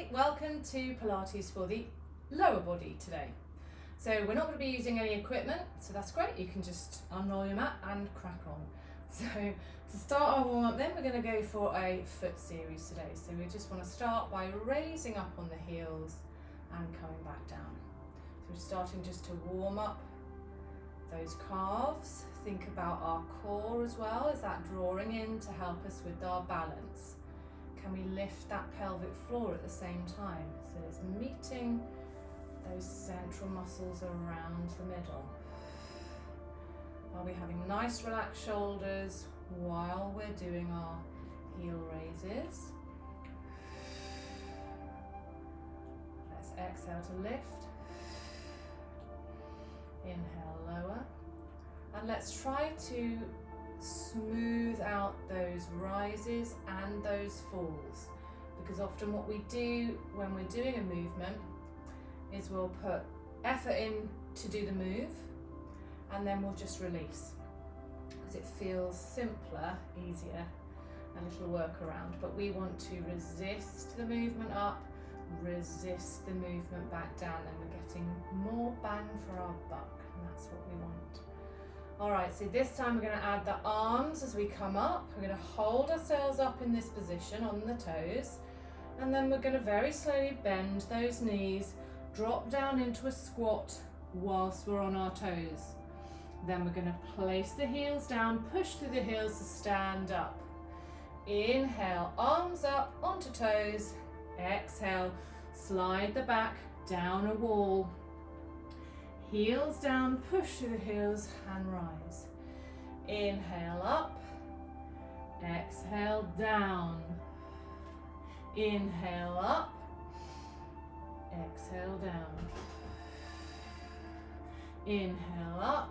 Hi, welcome to Pilates for the lower body today. So we're not going to be using any equipment, so that's great. You can just unroll your mat and crack on. So to start our warm up then, we're going to go for a foot series today. So we just want to start by raising up on the heels and coming back down. So we're starting just to warm up those calves. Think about our core as well. Is that drawing in to help us with our balance? Can we lift that pelvic floor at the same time? So it's meeting those central muscles around the middle. Are we having nice relaxed shoulders while we're doing our heel raises? Let's exhale to lift. Inhale, lower. And let's try to smooth out those rises and those falls, because often what we do when we're doing a movement is we'll put effort in to do the move and then we'll just release because it feels simpler, easier, a little workaround. But we want to resist the movement up, resist the movement back down, and we're getting more bang for our buck, and that's what we want. Alright, so this time we're going to add the arms as we come up. We're going to hold ourselves up in this position on the toes, and then we're going to very slowly bend those knees, drop down into a squat whilst we're on our toes. Then we're going to place the heels down, push through the heels to stand up. Inhale, arms up onto toes. Exhale, slide the back down a wall. Heels down, push through the heels and rise. Inhale up, exhale down. Inhale up, exhale down. Inhale up,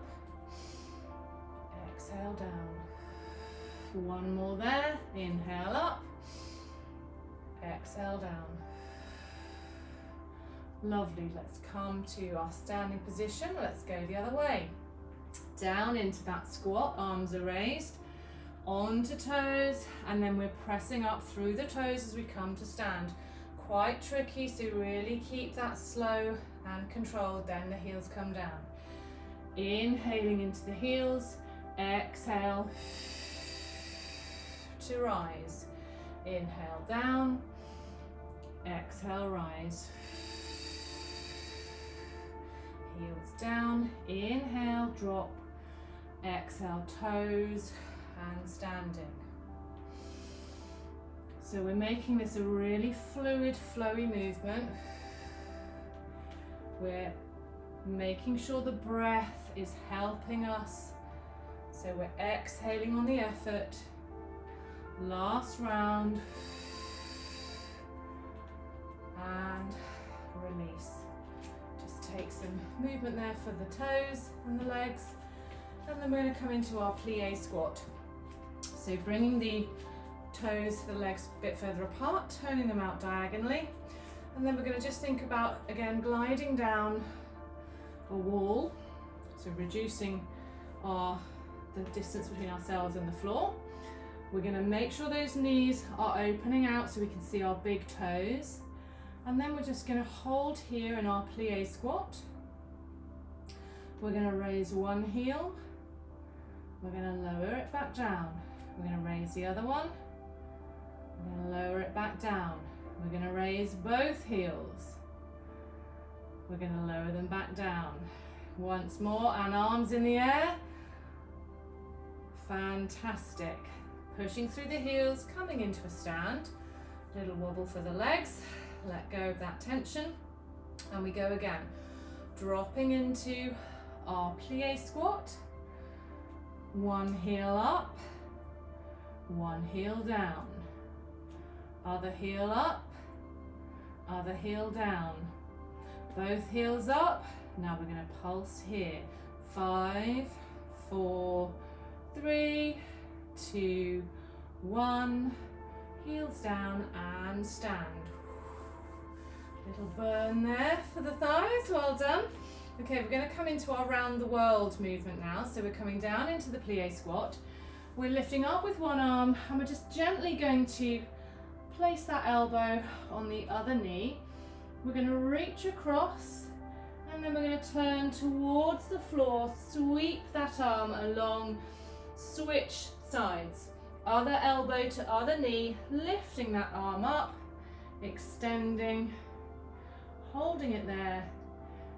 exhale down. One more there. Inhale up, exhale down. Lovely, let's come to our standing position. Let's go the other way. Down into that squat, arms are raised, onto toes, and then we're pressing up through the toes as we come to stand. Quite tricky, so really keep that slow and controlled, then the heels come down. Inhaling into the heels, exhale to rise. Inhale down, exhale rise. Heels down, inhale, drop, exhale, toes and standing. So we're making this a really fluid, flowy movement. We're making sure the breath is helping us. So we're exhaling on the effort. Last round. And release. Take some movement there for the toes and the legs, and then we're going to come into our plie squat. So bringing the toes, the legs a bit further apart, turning them out diagonally, and then we're going to just think about, again, gliding down a wall, so reducing the distance between ourselves and the floor. We're going to make sure those knees are opening out so we can see our big toes. And then we're just going to hold here in our plie squat. We're going to raise one heel. We're going to lower it back down. We're going to raise the other one. We're going to lower it back down. We're going to raise both heels. We're going to lower them back down. Once more, and arms in the air. Fantastic. Pushing through the heels, coming into a stand. Little wobble for the legs. Let go of that tension, and we go again. Dropping into our plie squat. One heel up, one heel down. Other heel up, other heel down. Both heels up. Now we're going to pulse here. 5, 4, 3, 2, 1. Heels down and stand. Little burn there for the thighs, well done. Okay, we're going to come into our round the world movement now. So we're coming down into the plie squat. We're lifting up with one arm and we're just gently going to place that elbow on the other knee. We're going to reach across and then we're going to turn towards the floor, sweep that arm along, switch sides. Other elbow to other knee, lifting that arm up, extending, holding it there,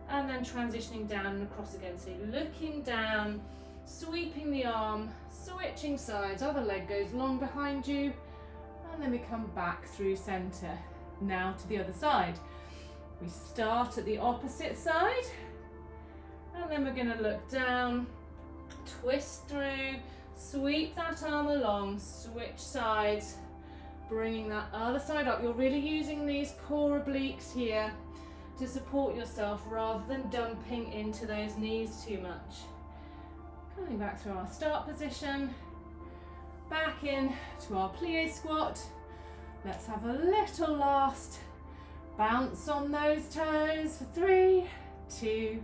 and then transitioning down and across again. So you're looking down, sweeping the arm, switching sides, other leg goes long behind you, and then we come back through center. Now to the other side. We start at the opposite side, and then we're going to look down, twist through, sweep that arm along, switch sides, bringing that other side up. You're really using these core obliques here to support yourself rather than dumping into those knees too much. Coming back through our start position, back in to our plie squat. Let's have a little last bounce on those toes for 3, 2,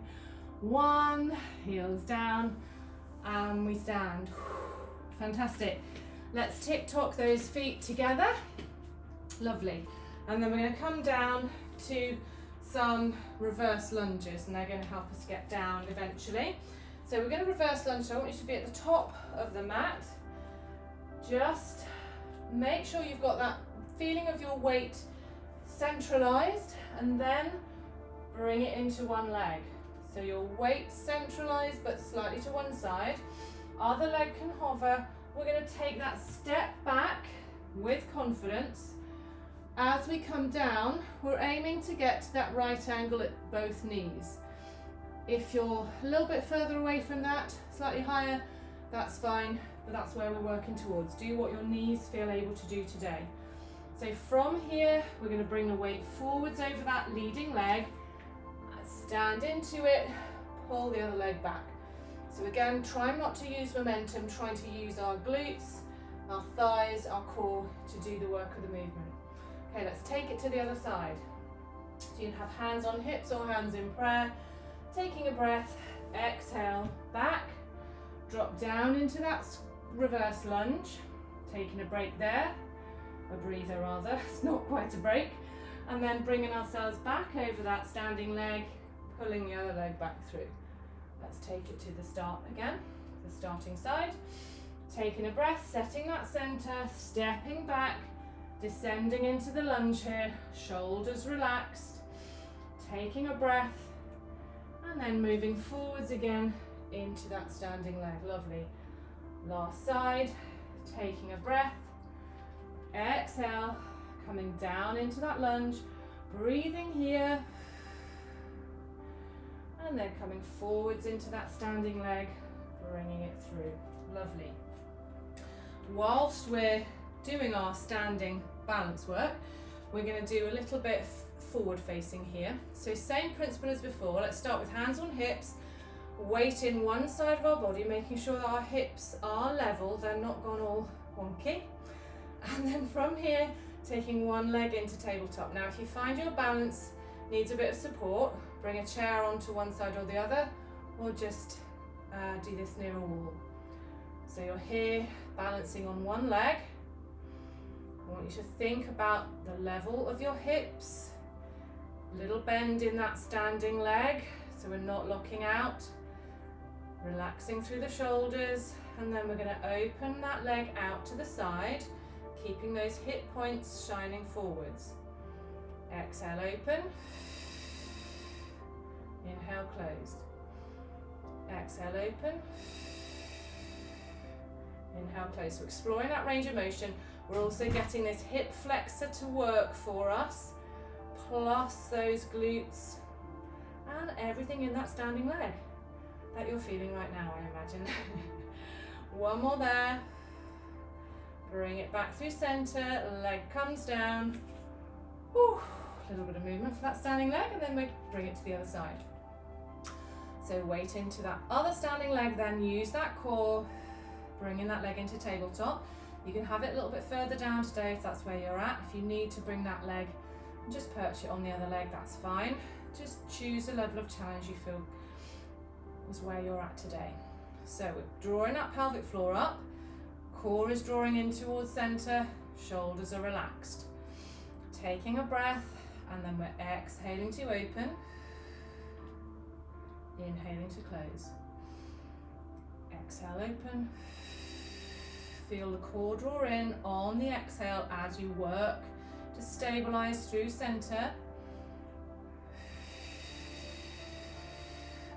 1, heels down, and we stand. Fantastic. Let's tick-tock those feet together. Lovely. And then we're going to come down to some reverse lunges, and they're going to help us get down eventually. So we're going to reverse lunge, so I want you to be at the top of the mat. Just make sure you've got that feeling of your weight centralized, and then bring it into one leg. So your weight centralized but slightly to one side. Other leg can hover. We're going to take that step back with confidence. As we come down, we're aiming to get to that right angle at both knees. If you're a little bit further away from that, slightly higher, that's fine, but that's where we're working towards. Do what your knees feel able to do today. So from here, we're going to bring the weight forwards over that leading leg, stand into it, pull the other leg back. So again, try not to use momentum, trying to use our glutes, our thighs, our core to do the work of the movement. Okay, let's take it to the other side. So you can have hands on hips or hands in prayer. Taking a breath, exhale, back, drop down into that reverse lunge. Taking a break there, a breather rather, it's not quite a break. And then bringing ourselves back over that standing leg, pulling the other leg back through. Let's take it to the start again, the starting side. Taking a breath, setting that center, stepping back, descending into the lunge here, shoulders relaxed, taking a breath, and then moving forwards again into that standing leg. Lovely. Last side, taking a breath, exhale, coming down into that lunge, breathing here, and then coming forwards into that standing leg, bringing it through. Lovely. Whilst we're doing our standing balance work, we're going to do a little bit forward facing here. So same principle as before. Let's start with hands on hips, weight in one side of our body, making sure that our hips are level, they're not gone all wonky. And then from here, taking one leg into tabletop. Now if you find your balance needs a bit of support, bring a chair onto one side or the other, or just do this near a wall. So you're here balancing on one leg. I want you to think about the level of your hips, little bend in that standing leg, so we're not locking out, relaxing through the shoulders, and then we're going to open that leg out to the side, keeping those hip points shining forwards. Exhale, open. Inhale, closed. Exhale, open. Inhale, closed. So exploring that range of motion. We're also getting this hip flexor to work for us, plus those glutes and everything in that standing leg that you're feeling right now, I imagine. One more there. Bring it back through center, leg comes down. Whew. A little bit of movement for that standing leg, and then we bring it to the other side. So weight into that other standing leg, then use that core, bringing that leg into tabletop. You can have it a little bit further down today if that's where you're at. If you need to bring that leg and just perch it on the other leg, that's fine. Just choose a level of challenge you feel is where you're at today. So we're drawing that pelvic floor up, core is drawing in towards center, shoulders are relaxed. taking a breath, and then we're exhaling to open, inhaling to close. Exhale, open. Feel the core draw in on the exhale as you work to stabilize through center.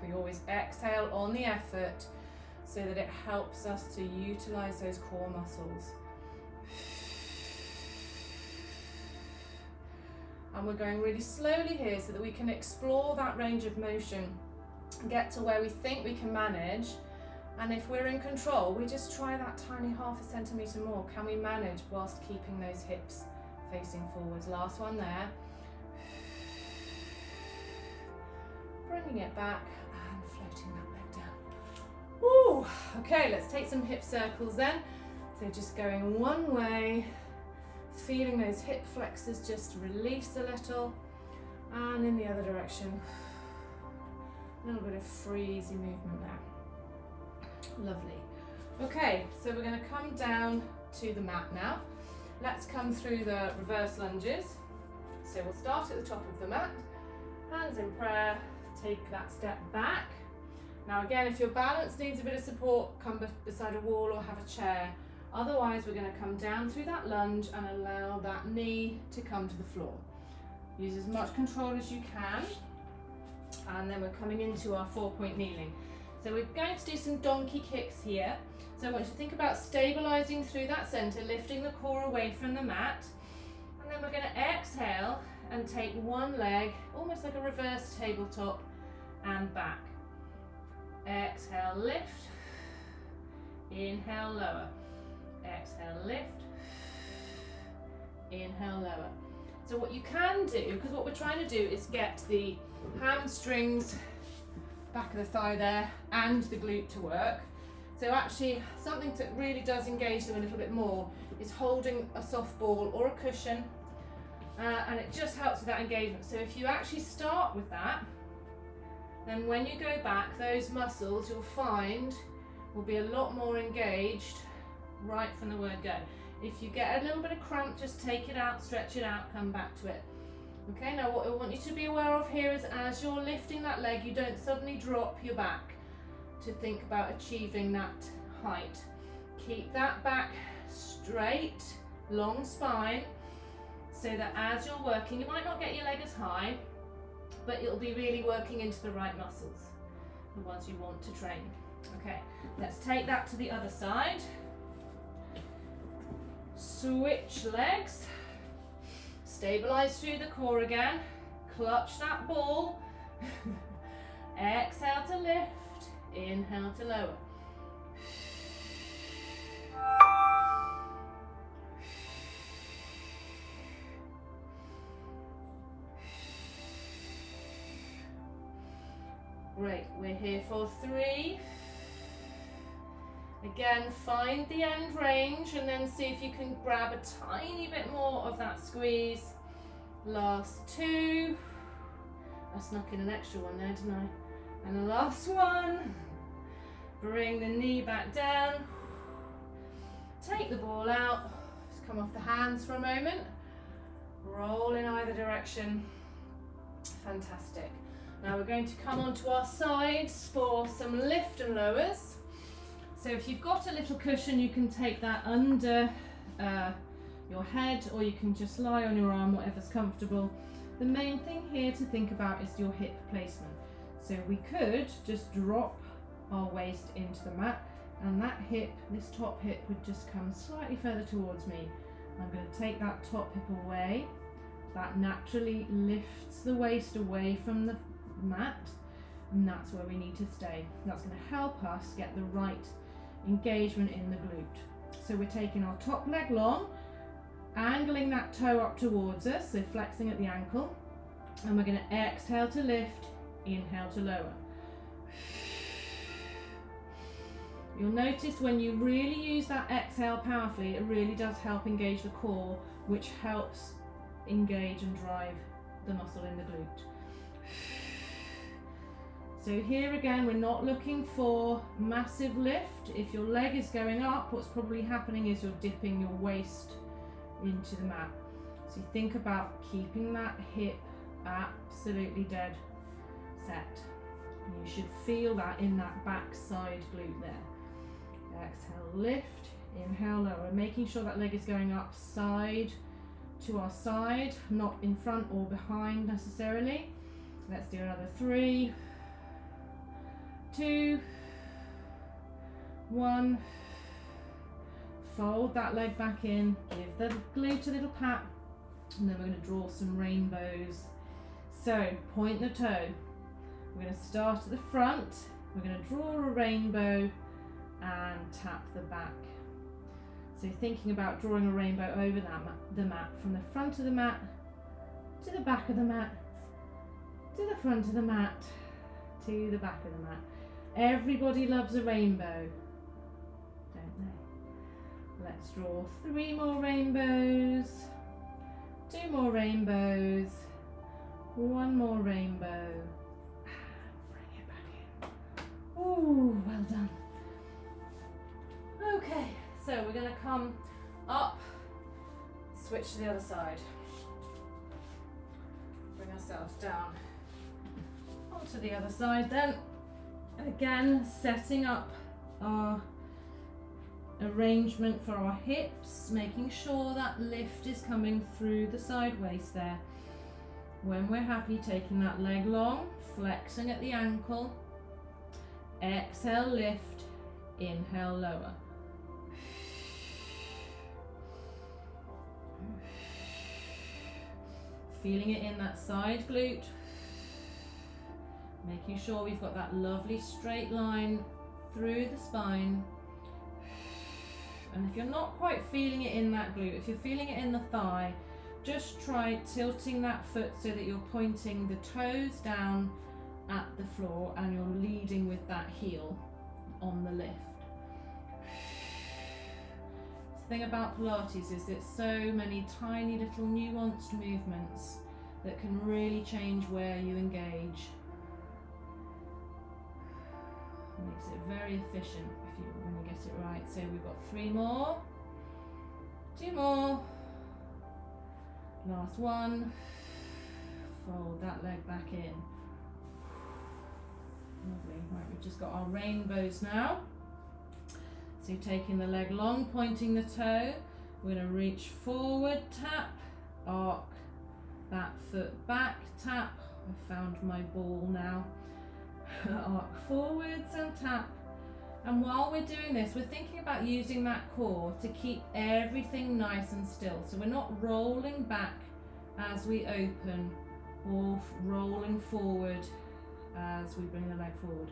We always exhale on the effort so that it helps us to utilize those core muscles. And we're going really slowly here so that we can explore that range of motion, get to where we think we can manage. And if we're in control, we just try that tiny ½ centimetre more. Can we manage whilst keeping those hips facing forwards? Last one there. Bringing it back and floating that leg down. Woo! Okay, let's take some hip circles then. So just going one way, feeling those hip flexors just release a little, and in the other direction. A little bit of free, easy movement there. Lovely. Okay, so we're going to come down to the mat now. Let's come through the reverse lunges. So we'll start at the top of the mat, hands in prayer, take that step back. Now again, if your balance needs a bit of support, come beside a wall or have a chair. Otherwise, we're going to come down through that lunge and allow that knee to come to the floor. Use as much control as you can. And then we're coming into our 4-point kneeling. So we're going to do some donkey kicks here. So I want you to think about stabilizing through that center, lifting the core away from the mat. And then we're going to exhale and take one leg, almost like a reverse tabletop, and back. Exhale, lift. Inhale, lower. Exhale, lift. Inhale, lower. So what you can do, because what we're trying to do is get the hamstrings, back of the thigh there, and the glute to work. So actually, something that really does engage them a little bit more is holding a soft ball or a cushion, and it just helps with that engagement. So if you actually start with that, then when you go back, those muscles you'll find will be a lot more engaged right from the word go. If you get a little bit of cramp, just take it out, stretch it out, come back to it. Okay, now what I want you to be aware of here is as you're lifting that leg, you don't suddenly drop your back to think about achieving that height. Keep that back straight, long spine, so that as you're working, you might not get your leg as high, but you'll be really working into the right muscles, the ones you want to train. Okay, let's take that to the other side. Switch legs. Stabilize through the core again. Clutch that ball. Exhale to lift. Inhale to lower. Great, we're here for 3. Again, find the end range and then see if you can grab a tiny bit more of that squeeze. Last 2. I snuck in an extra one there, didn't I? And the last one. Bring the knee back down. Take the ball out. Just come off the hands for a moment. Roll in either direction. Fantastic. Now we're going to come onto our sides for some lift and lowers. So if you've got a little cushion, you can take that under your head, or you can just lie on your arm, whatever's comfortable. The main thing here to think about is your hip placement. So we could just drop our waist into the mat, and that hip, this top hip, would just come slightly further towards me. I'm going to take that top hip away. That naturally lifts the waist away from the mat, and that's where we need to stay. That's going to help us get the right engagement in the glute. So we're taking our top leg long, angling that toe up towards us, so flexing at the ankle, and we're going to exhale to lift, inhale to lower. You'll notice when you really use that exhale powerfully, it really does help engage the core, which helps engage and drive the muscle in the glute. So here again, we're not looking for massive lift. If your leg is going up, what's probably happening is you're dipping your waist into the mat. So you think about keeping that hip absolutely dead set. You should feel that in that back side glute there. Exhale, lift, inhale, lower, making sure that leg is going up side to our side, not in front or behind necessarily. Let's do another 3, 2, 1. Fold that leg back in, give the glute a little pat, and then we're going to draw some rainbows. So point the toe. We're going to start at the front, we're going to draw a rainbow and tap the back. So you're thinking about drawing a rainbow over the mat, from the front of the mat to the back of the mat, to the front of the mat, to the back of the mat. Everybody loves a rainbow, don't they? Let's draw 3 more rainbows, 2 more rainbows, 1 more rainbow. Bring it back in. Ooh, well done. Okay, so we're going to come up, switch to the other side. Bring ourselves down onto the other side then. Again, setting up our arrangement for our hips, making sure that lift is coming through the side waist there. When we're happy, taking that leg long, flexing at the ankle. Exhale, lift, inhale, lower. Feeling it in that side glute. Making sure we've got that lovely straight line through the spine. And if you're not quite feeling it in that glute, if you're feeling it in the thigh, just try tilting that foot so that you're pointing the toes down at the floor and you're leading with that heel on the lift. The thing about Pilates is it's so many tiny little nuanced movements that can really change where you engage. It makes it very efficient when you get it right. So we've got 3 more, 2 more, last one. Fold that leg back in. Lovely. Right, we've just got our rainbows now. So you're taking the leg long, pointing the toe. We're going to reach forward, tap, arc that foot back, tap. I found my ball now. Arc forwards and tap. And while we're doing this, we're thinking about using that core to keep everything nice and still. So we're not rolling back as we open or rolling forward as we bring the leg forward.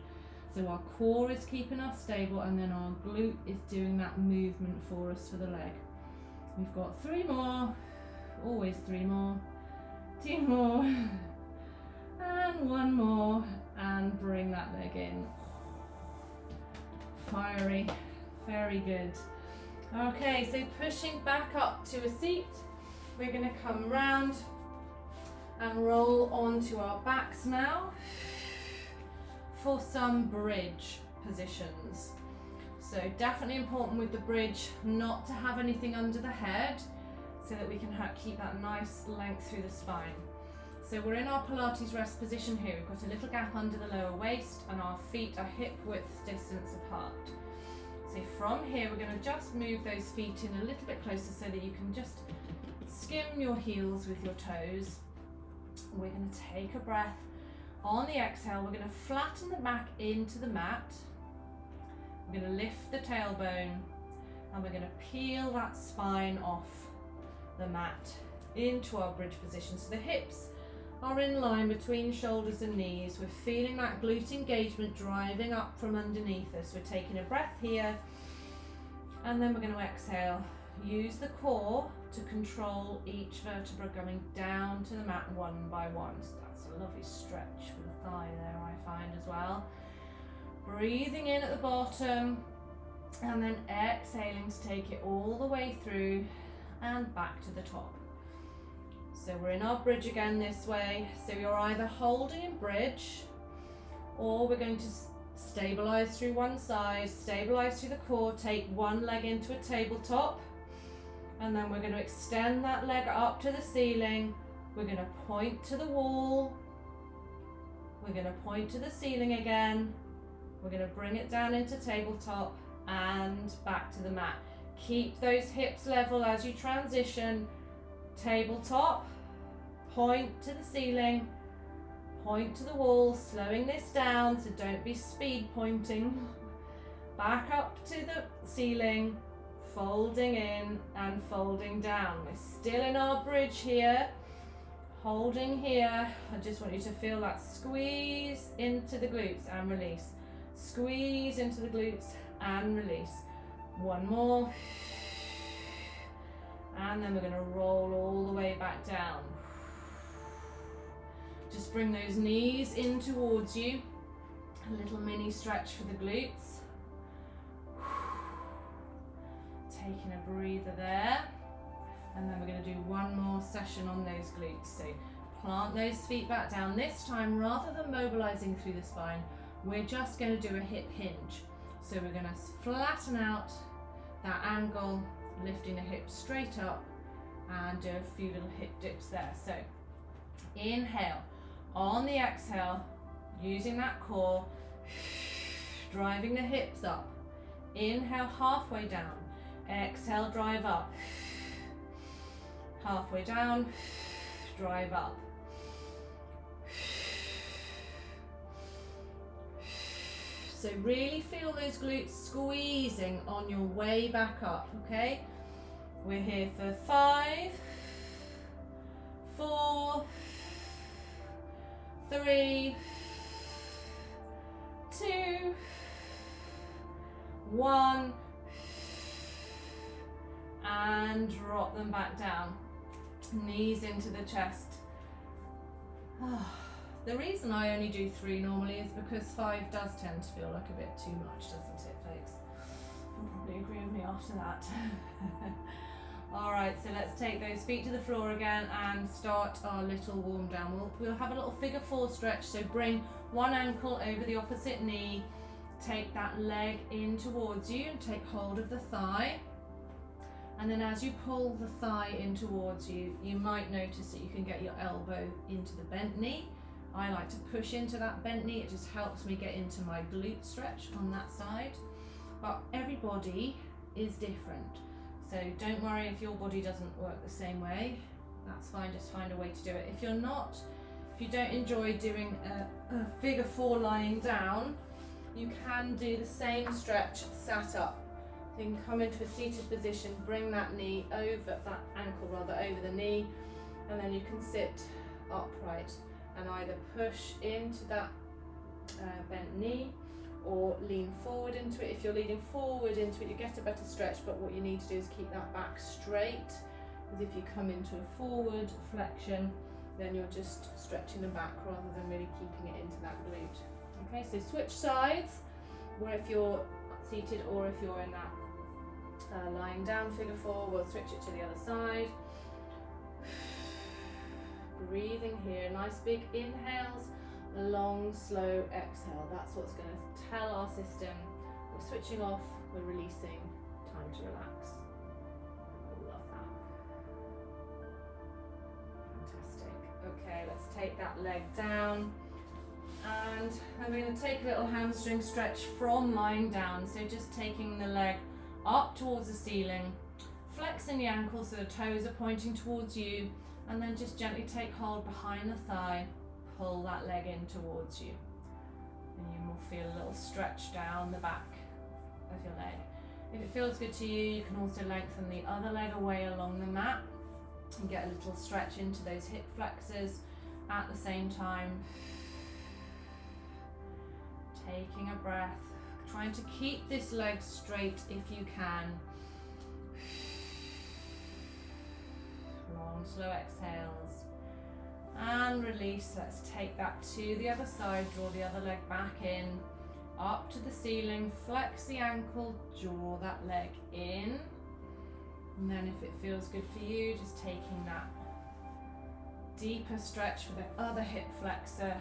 So our core is keeping us stable, and then our glute is doing that movement for us for the leg. We've got 3 more, always 3 more, 2 more, and 1 more, and bring that leg in. Fiery, very good. Okay, so pushing back up to a seat, we're going to come round and roll onto our backs now for some bridge positions. So definitely important with the bridge not to have anything under the head so that we can keep that nice length through the spine. So we're in our Pilates rest position here. We've got a little gap under the lower waist and our feet are hip width distance apart. So from here we're going to just move those feet in a little bit closer so that you can just skim your heels with your toes. We're going to take a breath. On the exhale, we're going to flatten the back into the mat. We're going to lift the tailbone and we're going to peel that spine off the mat into our bridge position. So the hips are in line between shoulders and knees. We're feeling that glute engagement driving up from underneath us. We're taking a breath here and then we're going to exhale. Use the core to control each vertebra going down to the mat one by one. So that's a lovely stretch for the thigh there, I find as well. Breathing in at the bottom and then exhaling to take it all the way through and back to the top. So we're in our bridge again this way. So you're either holding in bridge or we're going to stabilize through one side, stabilize through the core, take one leg into a tabletop And then we're going to extend that leg up to the ceiling. We're going to point to the wall. We're going to point to the ceiling again. We're going to bring it down into tabletop and back to the mat. Keep those hips level as you transition. Tabletop, point to the ceiling, point to the wall, slowing this down, so don't be speed pointing. Back up to the ceiling, folding in and folding down. We're still in our bridge here, holding here. I just want you to feel that squeeze into the glutes and release. Squeeze into the glutes and release. One more. And then we're going to roll all the way back down. Just bring those knees in towards you. A little mini stretch for the glutes. Taking a breather there. And then we're going to do one more session on those glutes. So plant those feet back down. This time, rather than mobilizing through the spine, we're just going to do a hip hinge. So we're going to flatten out that angle, lifting the hips straight up, and do a few little hip dips there. So inhale, on the exhale, using that core, driving the hips up. Inhale, halfway down. Exhale, drive up. Halfway down, drive up. So really feel those glutes squeezing on your way back up, okay? We're here for 5, 4, 3, 2, 1, and drop them back down. Knees into the chest. The reason I only do 3 normally is because 5 does tend to feel like a bit too much, doesn't it, folks? You'll probably agree with me after that. Alright, so let's take those feet to the floor again and start our little warm down. We'll have a little figure 4 stretch, so bring one ankle over the opposite knee, take that leg in towards you and take hold of the thigh. And then as you pull the thigh in towards you, you might notice that you can get your elbow into the bent knee. I like to push into that bent knee, it just helps me get into my glute stretch on that side. But everybody is different, so don't worry if your body doesn't work the same way. That's fine, just find a way to do it. If you don't enjoy doing a figure 4 lying down, you can do the same stretch sat up. You can come into a seated position, bring that knee over, that ankle rather, over the knee, and then you can sit upright and either push into that bent knee or lean forward into it. If you're leaning forward into it, you get a better stretch, but what you need to do is keep that back straight, because if you come into a forward flexion, then you're just stretching the back rather than really keeping it into that glute. Okay, so switch sides, where if you're seated or if you're in that lying down figure 4, we'll switch it to the other side. Breathing here, nice big inhales, long slow exhale. That's what's going to tell our system we're switching off, we're releasing, time to relax. Love that. Fantastic. Okay, let's take that leg down, and then we're going to take a little hamstring stretch from lying down. So just taking the leg up towards the ceiling, flexing the ankles so the toes are pointing towards you, and then just gently take hold behind the thigh, pull that leg in towards you, and you will feel a little stretch down the back of your leg. If it feels good to you, you can also lengthen the other leg away along the mat and get a little stretch into those hip flexors at the same time. Taking a breath, trying to keep this leg straight if you can. Long, slow exhales. And release. Let's take that to the other side. Draw the other leg back in, up to the ceiling. Flex the ankle, draw that leg in. And then if it feels good for you, just taking that deeper stretch for the other hip flexor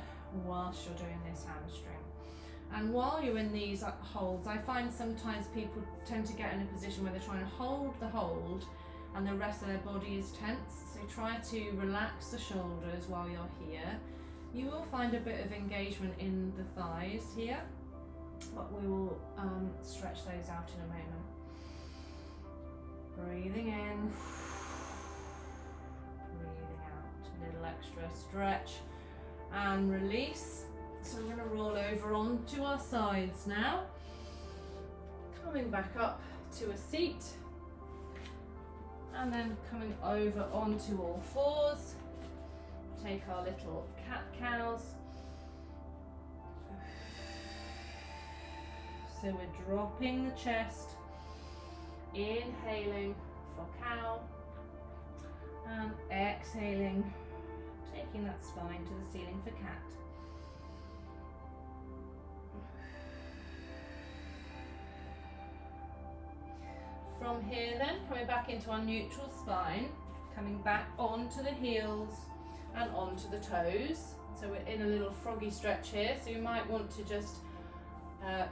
whilst you're doing this hamstring. And while you're in these holds, I find sometimes people tend to get in a position where they're trying to hold the hold and the rest of their body is tense. So try to relax the shoulders while you're here. You will find a bit of engagement in the thighs here, but we will stretch those out in a moment. Breathing in, breathing out, a little extra stretch and release. So we're going to roll over onto our sides now, coming back up to a seat, and then coming over onto all fours. Take our little cat-cows. So we're dropping the chest, inhaling for cow, and exhaling, taking that spine to the ceiling for cat. From here then, coming back into our neutral spine, coming back onto the heels and onto the toes. So we're in a little froggy stretch here, so you might want to just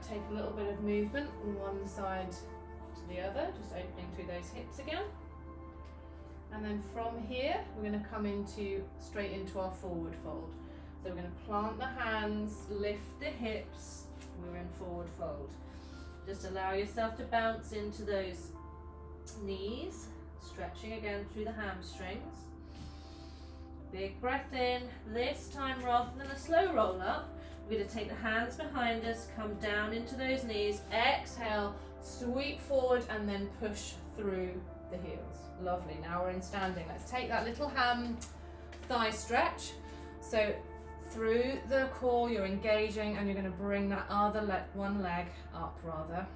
take a little bit of movement from one side to the other, just opening through those hips again. And then from here, we're going to come straight into our forward fold. So we're going to plant the hands, lift the hips, we're in forward fold. Just allow yourself to bounce into those knees, stretching again through the hamstrings. Big breath in. This time, rather than a slow roll up, we're going to take the hands behind us, come down into those knees, exhale, sweep forward, and then push through the heels. Lovely. Now we're in standing. Let's take that little ham thigh stretch. So through the core, you're engaging, and you're going to bring that other leg, one leg up rather.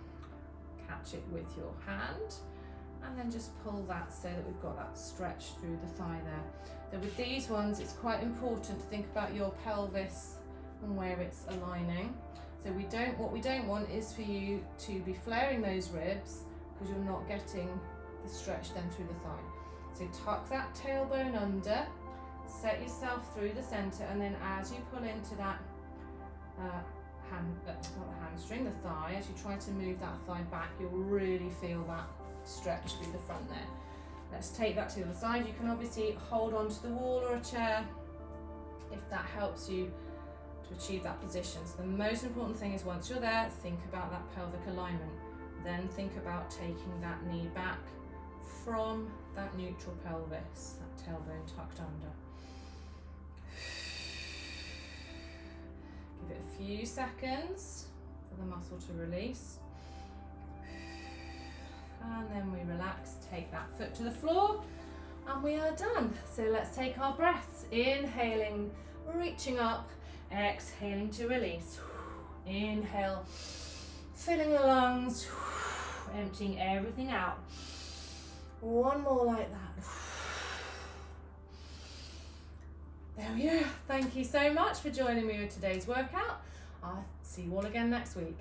Catch it with your hand, and then just pull that so that we've got that stretch through the thigh there. So with these ones, it's quite important to think about your pelvis and where it's aligning. So what we don't want is for you to be flaring those ribs, because you're not getting the stretch then through the thigh. So tuck that tailbone under, set yourself through the center, and then as you pull into that hamstring, the thigh, as you try to move that thigh back, you'll really feel that stretch through the front there. Let's take that to the other side. You can obviously hold onto the wall or a chair if that helps you to achieve that position. So the most important thing is, once you're there, think about that pelvic alignment. Then think about taking that knee back from that neutral pelvis, that tailbone tucked under. Give it a few seconds for the muscle to release. And then we relax, take that foot to the floor, and we are done. So let's take our breaths. Inhaling, reaching up, exhaling to release. Inhale, filling the lungs, emptying everything out. One more like that. There we go. Thank you so much for joining me with today's workout. I'll see you all again next week.